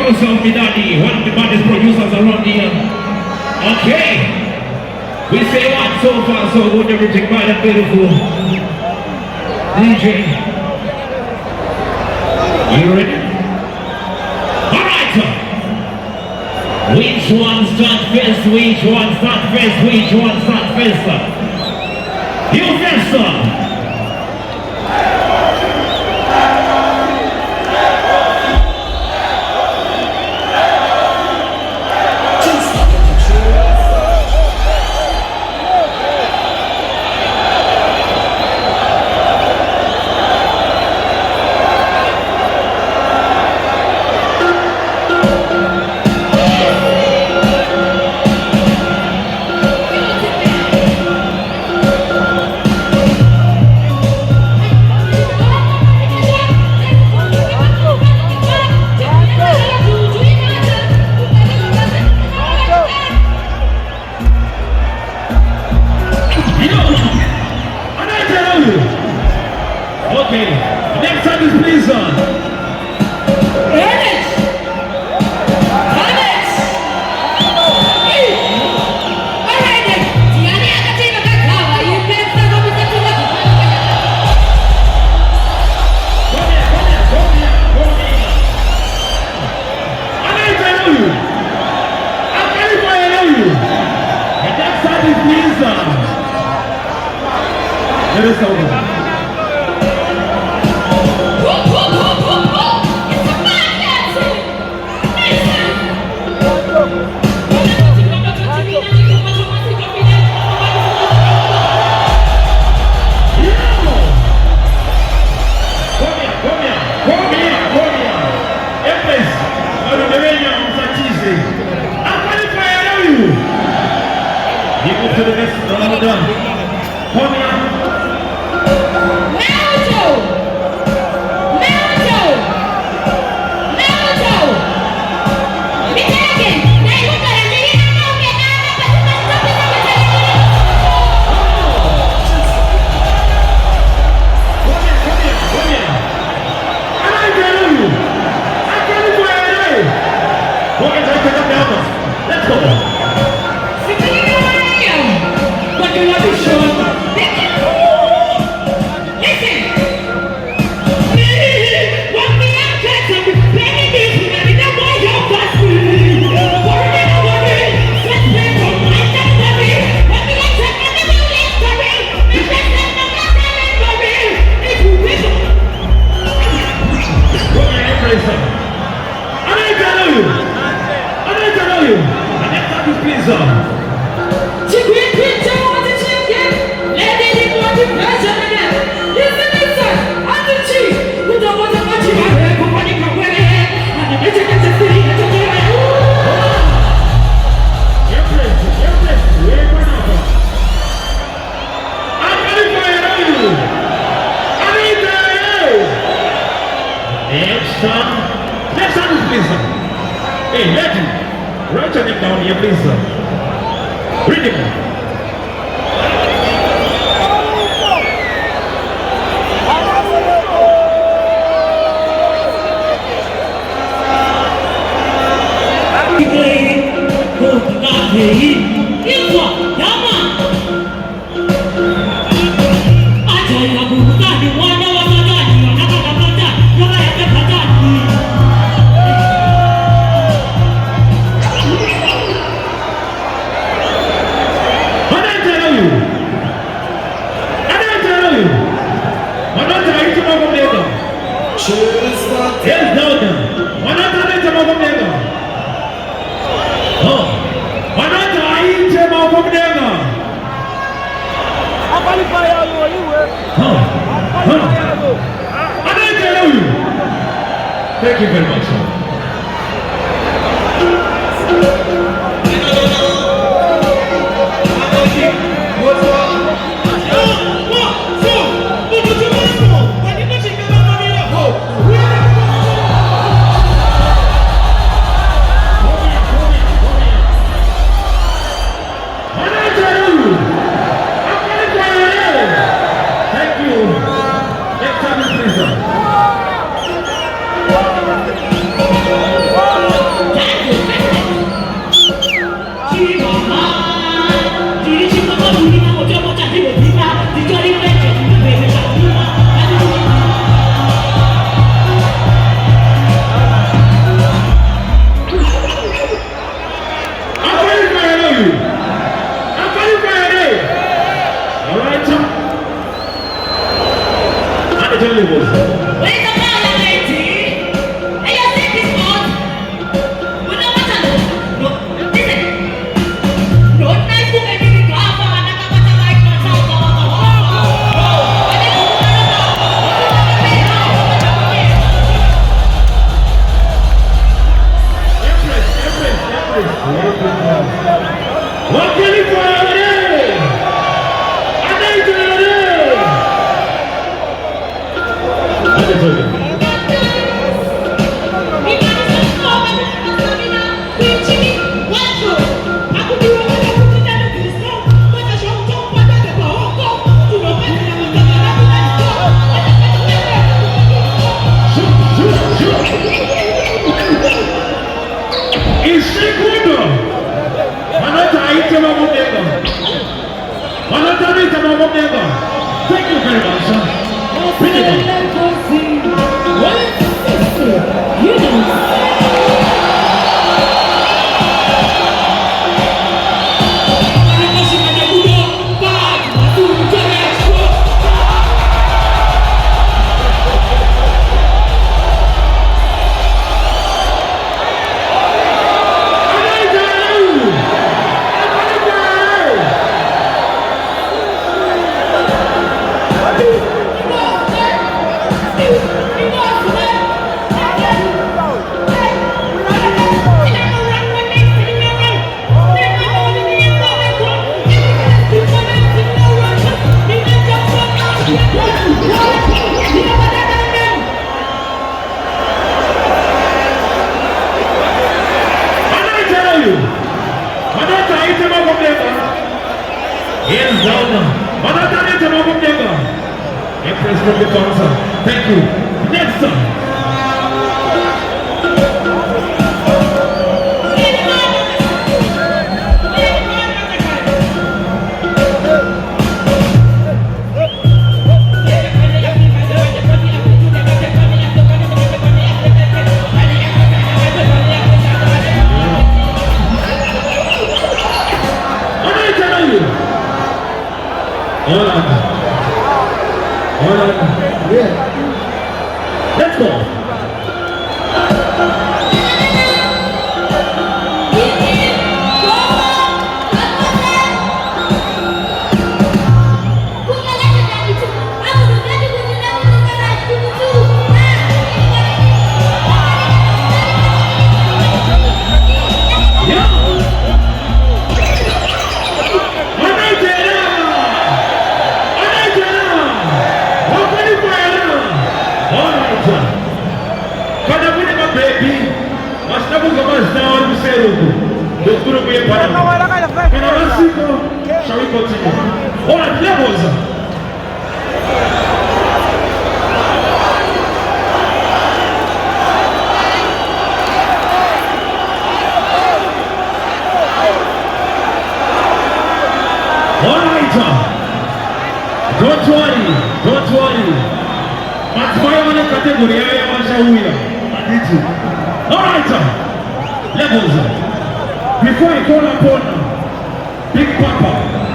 yourself, me daddy. One of the baddest producers around here. Okay. We say what so far, so good, everything bad and beautiful. DJ. You ready? Alright. Which one start first? Which one start first? Which one start first? You first, sir. Thank you very much, sir. Next time, please, sir. Shikundo. Manota Itema Mumega. Manota Itema Mumega. Thank you very much, sir. Bring it on. Hands down. Manatani Tamamumega. Empress from the council. Thank you. Next time. Hold on. Yeah. Let's go. Shall we continue? All right, levels. All right, don't worry. Matsuya wana category ya mashauri. All right, levels. Before I call upon Big Papa.